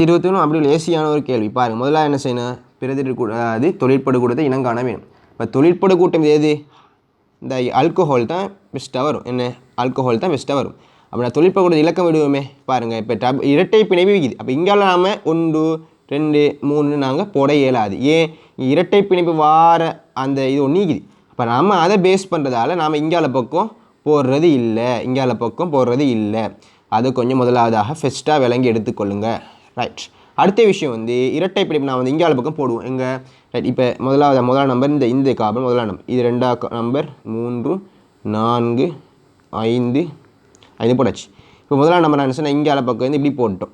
21 அப்படி லேசியான ஒரு கேள்வி பாருங்கள். முதல்ல என்ன செய்யணும், பிரதிடு அது தொழிற்படு கூட்டத்தை இனங்காண வேணும். இப்போ தொழிற்படு கூட்டம் எது, இந்த ஆல்கஹால் தான் பெஸ்ட்டாக வரும். என்ன ஆல்கஹால் தான் பெஸ்ட்டாக வரும். அப்போ நான் தொழிற்படு கூட்டத்தை இலக்கம் விடுவோமே பாருங்கள். இப்போ இரட்டை பிணைப்பு விகிது. அப்போ இங்கால நாம் 1 2 3 நாங்கள் போட இயலாது. ஏன், இரட்டை பிணைப்பு வார அந்த இது ஒன்று நீக்குது. அப்போ நம்ம அதை பேஸ் பண்ணுறதால நாம் இங்கால பக்கம் போடுறது இல்லை. அது கொஞ்சம் முதலாவதாக ஃபஸ்ட்டாக விளங்கி எடுத்துக்கொள்ளுங்க. ரைட். அடுத்த விஷயம் வந்து இரட்டை பிணைப்பு நான் வந்து இங்கால பக்கம் போடுவோம். எங்கே ரைட். இப்போ முதலாம் நம்பர் இந்த கார்பன் முதலாம் நம்பர், இது 2ஆம் நம்பர் 3 4 5 5 போட்டாச்சு. இப்போ முதலாம் நம்பர் நான் சொன்னால் இங்கால பக்கம் வந்து இப்படி போட்டோம்.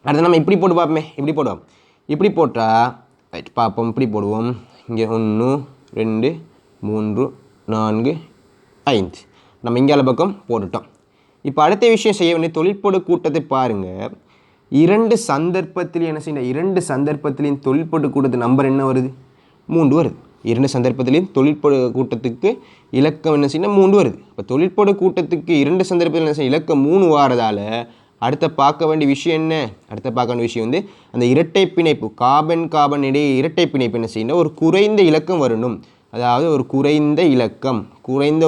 அடுத்து நம்ம இப்படி போட்டு பார்ப்போமே, இப்படி போட்டால் ரைட் பார்ப்போம். இப்படி போடுவோம். இங்கே 1 2 3 4 5 நம்ம இங்கால பக்கம் போட்டுட்டோம். இப்போ அடுத்த விஷயம் செய்ய வேண்டிய தொழிற்படு கூட்டத்தை பாருங்கள். 2 சந்தர்ப்பத்திலையும் என்ன செய்யணும், 2 சந்தர்ப்பத்திலையும் தொழிற்படு கூட்டத்து நம்பர் என்ன வருது, 3 வருது. 2 சந்தர்ப்பத்திலையும் தொழிற்படு கூட்டத்துக்கு இலக்கம் என்ன செய்யணும், 3 வருது. இப்போ தொழிற்படு கூட்டத்துக்கு 2 சந்தர்ப்பத்தில் என்ன செய்ய இலக்கம் 3 வாரதால் அடுத்த பார்க்க வேண்டிய விஷயம் என்ன, வந்து அந்த இரட்டை பிணைப்பு கார்பன் இடையே இரட்டை பிணைப்பு என்ன செய்யணும், ஒரு குறைந்த இலக்கம் வரணும். அதாவது ஒரு குறைந்த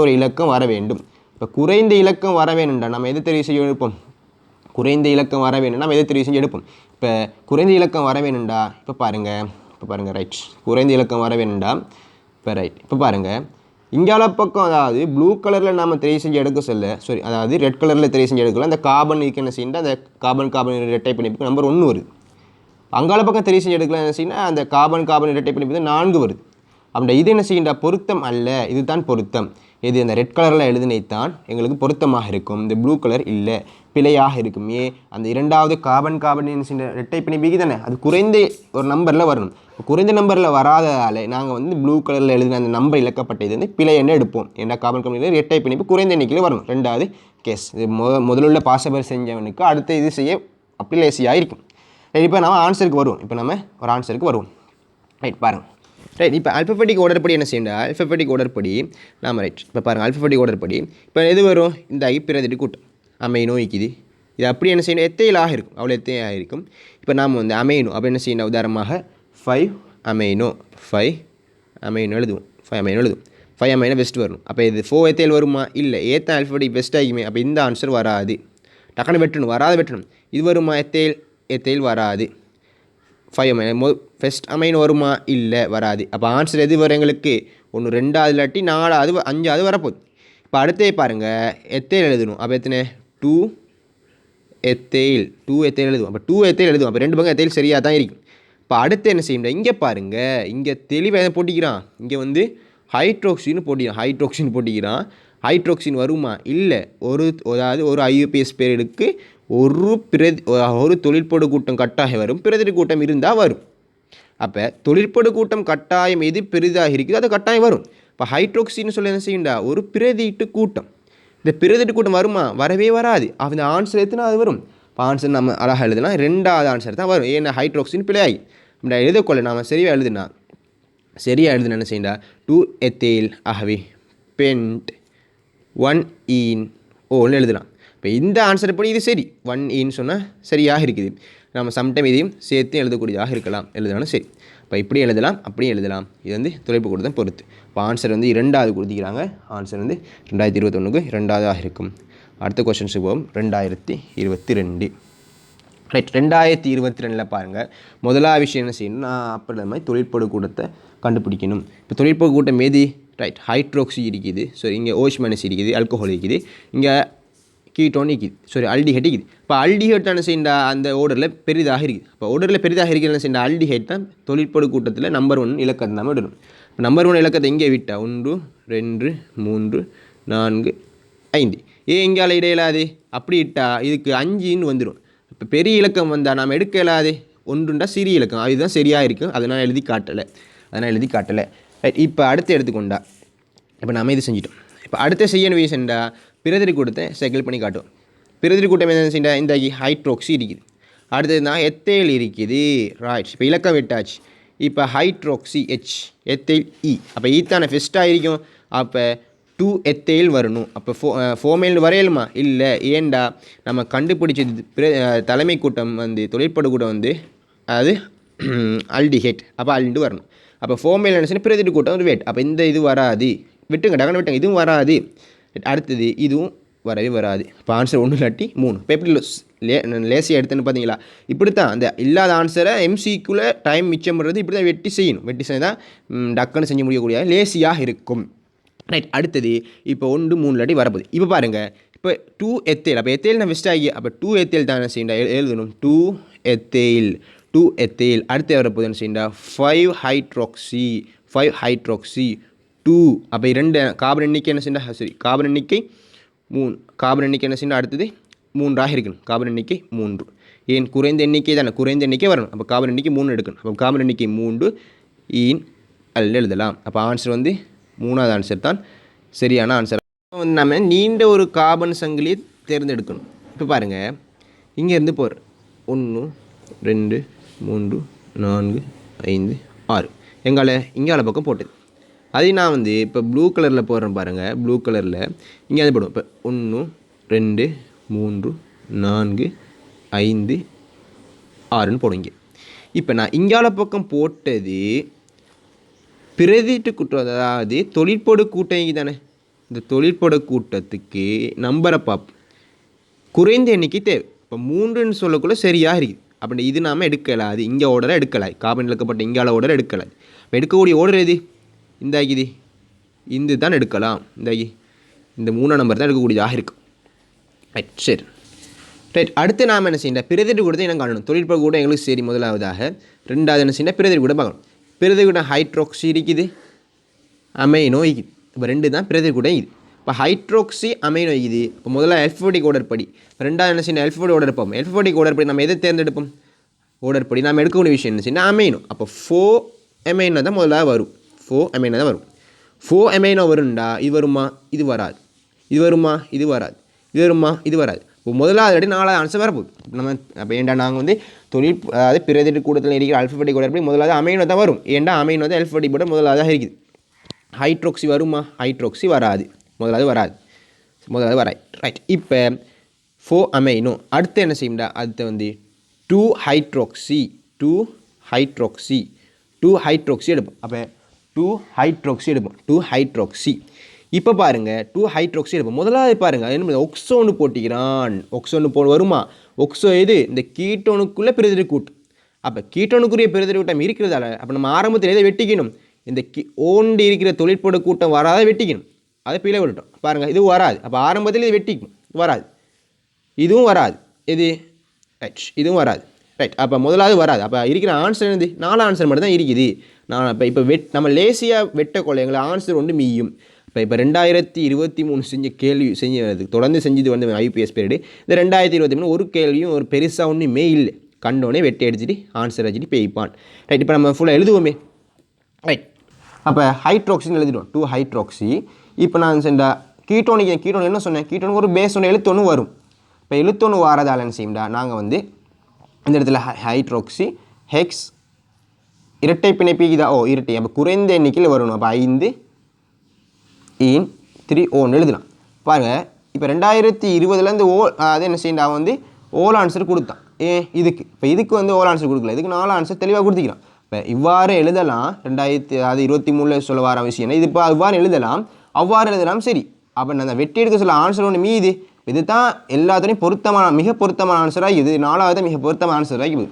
ஒரு இலக்கம் வர வேண்டும். இப்போ குறைந்த இலக்கம் வர வேணும்டா நம்ம எது தெரிவு செய்ய எடுப்போம், குறைந்த இலக்கம் வர வேணும்னா நம்ம எதை தெரிவு செஞ்சு எடுப்போம். இப்போ குறைந்த இலக்கம் வர வேணும்டா, இப்போ பாருங்கள் ரைட். குறைந்த இலக்கம் வர வேணும்டா, இப்போ ரைட். இப்போ பாருங்கள் இங்கால பக்கம் அதாவது ப்ளூ கலரில் நம்ம தெரிவு செஞ்சு எடுக்க அதாவது ரெட் கலரில் தெரிவு செஞ்சு எடுக்கலாம். அந்த கார்பன் என்ன செய்யணும், அந்த கார்பன் இரட்டை பிணைப்புக்கு நம்பர் 1 வருது. அங்கால பக்கம் தெரிவு செஞ்சு எடுக்கலாம் என்ன செய்யணும், அந்த கார்பன் இரட்டை பிணைப்பு 4 வருது. அப்படின்னா இது என்ன செய்யண்டா, பொருத்தம் அல்ல, இதுதான் பொருத்தம். இது அந்த ரெட் கலரில் எழுதினைத்தான் எங்களுக்கு பொருத்தமாக இருக்கும். இந்த ப்ளூ கலர் இல்லை, பிழையாக இருக்கும். அந்த இரண்டாவது கார்பன் இரட்டை பிணைப்பு தானே, அது குறைந்த ஒரு நம்பரில் வரணும். குறைந்த நம்பரில் வராததால் நாங்கள் வந்து ப்ளூ கலரில் எழுதின அந்த நம்பர் இலக்கப்பட்டது வந்து பிழை என்ன எடுப்போம். ஏன்னா கார்பன் இரட்டை பிணைப்பு குறைந்த எண்ணிக்கையில் வரணும். ரெண்டாவது கேஸ் இது முதலுள்ள பாசபர் செஞ்சவனுக்கு அடுத்த இது செய்ய அப்படி லேசியாக இருக்கும். இப்போ நம்ம ஆன்சருக்கு வருவோம். ரைட் பாருங்கள். ரைட். இப்போ அல்பபெட்டிக் ஆர்டர் படி என்ன செய்யணும், அல்பபெட்டிக் ஆர்டர் படி நாம் ரைட். இப்போ பாருங்கள் அல்பபெட்டிக் ஆர்டர் படி இப்போ எது வரும், இந்த பிரதிடு கூட்டம் அமைனோ இருக்குது. இது அப்படி என்ன செய்யணும், எத்தையிலாக இருக்கும், அவ்வளோ எத்தையாக இருக்கும். இப்போ நாம் வந்து அமைனோ அப்படி என்ன செய்யணும், உதாரணமாக 5 அமைனோ எழுதுவோம். 5 அமைனோ பெஸ்ட் வரும். அப்போ இது 4 எத்தையில் வருமா, இல்லை ஏற்ற அல்பபெட்டிக் பெஸ்ட் ஆகிக்குமே. அப்போ இந்த ஆன்சர் வராது, டக்குன்னு வெட்டணும். இது வருமா, எத்தையில் வராது. 5 அமைனோ ஃபஸ்ட் அமைனோ வருமா, இல்லை வராது. அப்போ ஆன்சர் எது வரும் எங்களுக்கு, 1 2வது இல்லாட்டி 4வது 5வது வரப்போகுது. இப்போ அடுத்தே பாருங்கள் எத்தையில் எழுதணும். அப்போ எத்தனை 2 எத்தையில் எழுதுவோம். அப்போ 2 எத்தையில் எழுதுவோம். அப்போ 2 பக்கம் எத்தையில் சரியாக தான் இருக்கும். இப்போ அடுத்து என்ன செய்யணும், இங்கே பாருங்கள், இங்கே தெளிவாக போட்டிக்கிறான். இங்கே வந்து ஹைட்ரோக்சின் போட்டிக்கிறான். ஹைட்ரோக்சின் வருமா, இல்லை. அதாவது ஒரு ஐயூபிஎஸ் பீரியடுக்கு ஒரு தொழிற்படு கூட்டம் கட்டாயம் வரும், பிரதிடு கூட்டம் இருந்தால் வரும். அப்போ தொழிற்படு கூட்டம் கட்டாயம் எது பெரிதாக இருக்குதோ அது கட்டாயம் வரும். இப்போ ஹைட்ரோக்சின்னு சொல்ல என்ன செய்யுண்டா, ஒரு பிரதிட்டு கூட்டம். இந்த பிரதிட்டு கூட்டம் வருமா, வரவே வராது. அந்த ஆன்சர் எத்தனை அது வரும். இப்போ ஆன்சர் நம்ம அழகாக எழுதலாம், 2வது ஆன்சர் தான் வரும். ஏன்னா ஹைட்ரோக்சின் பிழையாகி நம்ம எழுதக்கொள்ள நாம் சரியாக எழுதுனா என்ன செய்யண்டா, 2 எத்தைல் ஆகவே பென்ட் 1 ஈன் ஓன்னு எழுதலாம். இப்போ இந்த ஆன்சர் படி இது சரி, 1 ஈன்னு சொன்னால் சரியாக இருக்குது. நம்ம சம்டைம் இதையும் சேர்த்து எழுதக்கூடியதாக எழுதலாம் சரி. இப்போ இப்படி எழுதலாம், அப்படியும் எழுதலாம். இது வந்து தொலைப்பு கூட்டத்தை பொறுத்து. இப்போ ஆன்சர் வந்து 2வது கொடுத்துக்கிறாங்க. ஆன்சர் வந்து 2021க்கு 2வதாக இருக்கும். அடுத்த கொஸ்டின்ஸுக்கு போகும். 2022 ரைட். 2022 பாருங்கள், முதலாவது விஷயம் என்ன செய்யணும், நான் அப்படி மாதிரி தொழிற்படு கூட்டத்தை கண்டுபிடிக்கணும். இப்போ தொழிற்படு கூட்டம் எது, ரைட் ஹைட்ரோக்சி இருக்குது, சரி இங்கே ஓஷ்மனஸ் இருக்குது, ஆல்கஹால் இருக்குது, இங்கே கீட்டோன் இருக்குது, அல்டிஹைட் இருக்குது. இப்போ அல்டிஹைட் என்ன செய்யண்டா, அந்த ஓர்டரில் பெரிதாக இருக்குது. இப்போ ஓர்டரில் பெரிதாக இருக்குது என்ன செய்யண்டா, அல்டிஹைட் தான் தொழிற்படு கூட்டத்தில் நம்பர் 1 இலக்கத்தை நம்ம விடணும். இப்போ நம்பர் 1 இலக்கத்தை இங்கே விட்டால் 1 2 3 4 5 எங்கே இடையிலாது, அப்படி இட்டால் இதுக்கு 5ன்னு வந்துடும். இப்போ பெரிய இலக்கம் வந்தால் நாம் எடுக்க இயலாது, 1ண்டா சிறிய இலக்கம், அதுதான் சரியாக இருக்கும். அதனால் எழுதி காட்டலை. ரைட். இப்போ அடுத்து எடுத்துக்கொண்டா, இப்போ நம்ம இது செஞ்சிட்டோம். இப்போ அடுத்த செய்யணும் விஷயம்டா, பிரதிடு கூட்டத்தை சைக்கிள் பண்ணி காட்டும். பிரதிடு கூட்டம் என்ன செய்யண்டா, இந்த ஹைட்ரோக்சி இருக்குது, அடுத்தது தான் எத்தைல் இருக்குது. ரைட். இப்போ இலக்கம் விட்டாச்சு. இப்போ ஹைட்ரோக்சி H, எத்தைல் E. அப்போ ஈத்தான ஃபெஸ்ட்டாக இருக்கும். அப்போ 2 2 எத்தைல் வரணும். அப்போ ஃபோமைல் வரையலுமா இல்லை, ஏண்டா நம்ம கண்டுபிடிச்சது தலைமை கூட்டம் வந்து தொழிற்படு கூட்டம் வந்து அது அல்டிஹேட், அப்போ அல்டு வரணும். அப்போ ஃபோமைல் என்ன பிரதிட்டு கூட்டம் ஒரு வேட், அப்போ இந்த இது வராது, விட்டுங்க டக்குன்னு விட்டுங்க, இதுவும் வராது. அடுத்தது இதுவும் வரவே வராது. இப்போ ஆன்சர் 1 இல்லாட்டி 3. இப்போ எப்படி லேசியாக எடுத்துன்னு பார்த்தீங்களா? இப்படி தான் அந்த இல்லாத ஆன்சரை எம்சிக்குள்ளே டைம் மிச்சம் பண்ணுறது இப்படி தான் வெட்டி செய்யணும். வெட்டி செஞ்சு தான் டக்குன்னு செஞ்சு முடியக்கூடிய லேசியாக இருக்கும். ரைட். அடுத்தது இப்போ 1 3 இல்லாட்டி வரப்போகுது. இப்போ பாருங்கள், இப்போ 2 எத்தேல், அப்போ எத்தேல் நான் வெஸ்ட் ஆகி, அப்போ 2 எத்தேல் தான் என்ன செய்யணும் எழுதணும். 2 எத்தேல். அடுத்து வரப்போகுது என்ன செய்யண்டா 5 ஹைட்ராக்சி 2. அப்போ 2 கார்பன் எண்ணிக்கை என்ன செய்யண்டா, சரி கார்பன் எண்ணிக்கை 3, கார்பன் எண்ணிக்கை என்ன செய்யணும் அடுத்தது 3ஆக இருக்கணும். கார்பன் எண்ணிக்கை 3. ஏன் குறைந்த எண்ணிக்கை தானே, குறைந்த எண்ணிக்கை வரணும். அப்போ கார்பன் எண்ணிக்கை 3 எடுக்கணும். அப்போ கார்பன் எண்ணிக்கை 3 ஈன் அல்ல எழுதலாம். அப்போ ஆன்சர் வந்து 3வது ஆன்சர் தான் சரியான ஆன்சர். வந்து நம்ம நீண்ட ஒரு கார்பன் சங்கிலியை தேர்ந்தெடுக்கணும். இப்போ பாருங்கள், இங்கேருந்து போகிற 1 2 3 4 5 6 இங்கால பக்கம் போட்டது. அது நான் வந்து இப்போ ப்ளூ கலரில் போடுறேன் பாருங்கள். ப்ளூ கலரில் இங்கே அது போடுவோம். இப்போ 1 2 3 4 5 6ன்னு போடுங்க. இப்போ நான் இங்கால பக்கம் போட்டது பிரதிட்டு கூட்டம், அதாவது தொழிற்படு கூட்டம் தானே. இந்த தொழிற்படு கூட்டத்துக்கு நம்பரை பார்ப்போம். குறைந்த எண்ணிக்கை தேவை. இப்போ 3ன்னு சொல்லக்குள்ள சரியாக இருக்குது. அப்படி இது நாம் எடுக்கலாது. இங்கே ஓர்டரை எடுக்கலாது. கார்பன் இழக்கப்பட்ட இங்கால ஓர்டர் எடுக்கலாது. இப்போ எடுக்கக்கூடிய ஓர்டர் எது இந்தாகிது, இந்த தான் எடுக்கலாம். இந்தாகி இந்த 3ஆம் நம்பர் தான் எடுக்கக்கூடியதாக இருக்கும். ரைட். சரி ரைட். அடுத்து நாம் என்ன செய்யணும், பிரதிட்டு கூட்டத்தை என்ன காணணும். தொழிற்படு கூட்டம் எங்களுக்கு சரி முதலாவதாக. 2வது என்ன செய்யணும், பிரதிட்டு கூட்டம் பார்க்கணும். பிரதிட்டு கூட்டம் ஹைட்ராக்சி இருக்குது, அமைனோ இருக்குது. இப்போ 2 தான் பிரதிட்டு கூட்டம் இது. இப்போ ஹைட்ராக்சி அமைனோ இது. இப்போ முதல்ல ஆல்ஃபபெட்டிக் ஆர்டர் படி. 2வது என்ன செய்யணும், ஆல்ஃபபெட்டிக் ஆர்டர் பார்ப்போம். ஆல்ஃபபெட்டிக் ஆர்டர் படி நம்ம எதை தேர்ந்தெடுப்போம், ஆர்டர் படி நாம் எடுக்கக்கூடிய விஷயம் என்ன செய்யணும், அமைனோ. அப்போ 4 அமைனோ தான் முதல்ல வரும். 4 அமைனோ தான் வரும். 4 அமைனோ வரும்டா, இது வருமா, இது வராது. இது வருமா, இது வராது. இது வருமா, இது வராது. இப்போ முதலாவது அடி 4வது ஆன்சர் வரப்போகுது. நம்ம அப்போ ஏன்டா நாங்கள் வந்து அதாவது பிரதிட்டு கூட்டத்தில் இருக்கிற ஆல்ஃபபெட்டிக் ஆர்டர் படி முதலாவது அமைனோ தான் வரும். ஏன்டா அமைனோ தான் ஆல்ஃபபெட்டிக் போட முதலாவதாக இருக்குது. ஹைட்ராக்சி வருமா, ஹைட்ராக்சி வராது. முதலாவது வராது. ரைட். இப்போ 4 அமைனோ. அடுத்து என்ன செய்யும்டா, அடுத்து வந்து 2 ஹைட்ராக்சி எடுப்போம். அப்போ 2 ஹைட்ராக்சி எடுப்போம். 2 ஹைட்ராக்சி. இப்போ பாருங்கள் 2 ஹைட்ராக்சி எடுப்போம். முதலாவது பாருங்கள் என்ன ஒக்ஸோன்னு போட்டிக்கிறான். ஒக்ஸோன்னு வருமா, ஒக்ஸோ எது இந்த கீட்டோனுக்குள்ளே பிரதிட்டு கூட்டம். அப்போ கீட்டோனுக்குரிய பிரதிட்டு கூட்டம் இருக்கிறதால அப்போ நம்ம ஆரம்பத்தில் எதை வெட்டிக்கணும், இந்த ஓண்டி இருக்கிற தொழிற்படு கூட்டம் வராத வெட்டிக்கணும். அதை பிழை விட்டுட்டோம் பாருங்கள், இது வராது. அப்போ ஆரம்பத்தில் இது வெட்டிக்கணும், வராது. இதுவும் வராது. இது ரைட், இதுவும் வராது. ரைட். அப்போ முதலாவது வராது. அப்போ இருக்கிற ஆன்சர் என்னது, 4 ஆன்சர் மட்டும் தான் இருக்குது. நான் இப்போ நம்ம லேசியாக வெட்டக்கொள்ள எங்களை ஆன்சர் ஒன்று மீயும். இப்போ 2023 செஞ்ச கேள்வி செஞ்சது தொடர்ந்து செஞ்சது வந்து ஐபிஎஸ் பீரியடு. இந்த 2023 ஒரு கேள்வியும் ஒரு பெருசாக ஒன்றுமே இல்லை. கண்டோனே வெட்டி அடிச்சுட்டு ஆன்சர் அடிச்சுட்டு பேய்ப்பான். ரைட். இப்போ நம்ம ஃபுல்லாக எழுதுவோமே. ரைட். அப்போ ஹைட்ராக்சின்னு எழுதிடுவோம். 2 ஹைட்ராக்சி. இப்போ நான் செஞ்ச கீட்டோன் என்ன சொன்னேன், கீட்டோனுக்கு ஒரு பேஸ் ஒன்று எழுத்தொன்று வரும். இப்போ எழுத்தொன்று வாரதால் என்ன செய்யும்டா, நாங்கள் வந்து இந்த இடத்துல ஹைட்ராக்சி ஹெக்ஸ் இரட்டை பிணைப்பு இதா, இரட்டை. அப்போ குறைந்த எண்ணிக்கையில் வரணும். அப்போ 5 ஈன் 3 ஓன்னு எழுதலாம். பாருங்கள், இப்போ 2020 அது என்ன செய்யண்டா வந்து ஓல் ஆன்சர் கொடுத்தான். இதுக்கு இதுக்கு வந்து ஓல் ஆன்சர் கொடுக்கல, இதுக்கு 4 ஆன்சர் தெளிவாக கொடுத்துக்கிறான். இப்போ இவ்வாறு எழுதலாம். 2023 சொல்ல வர விஷயம் இது. இப்போ இவ்வாறு எழுதலாம். சரி. அப்போ நான் வெட்டி எடுக்க சொல்ல ஆன்சர் ஒன்று மீது இது தான் எல்லாத்துலேயும் மிக பொருத்தமான ஆன்சராக இது. 4வது மிக பொருத்தமான ஆன்சராக இது.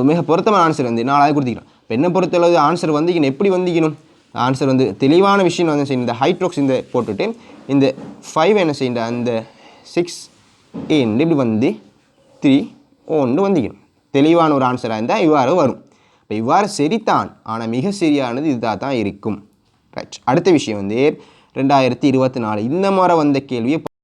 மிக பொருத்தமான ஆன்சர் வந்து 4வது கொடுத்துக்கிறோம். இப்போ என்ன பொறுத்தளவு ஆன்சர் வந்திக்கணும், எப்படி வந்திக்கணும், ஆன்சர் வந்து தெளிவான விஷயம் வந்து செய்யணும். இந்த ஹைட்ராக்ஸ் இந்த போட்டுட்டு இந்த 5 என்ன செய்யணும், அந்த 6 ஏன்னு இப்படி வந்து 3 ஒன்று வந்திக்கணும். தெளிவான ஒரு ஆன்சராக இருந்தால் இவ்வாறு வரும். இப்போ இவ்வாறு சரிதான், ஆனால் மிக சரியானது இதுதான் தான் இருக்கும். ரைட். அடுத்த விஷயம் வந்து 2024 இந்த மாதிரி வந்த கேள்வியை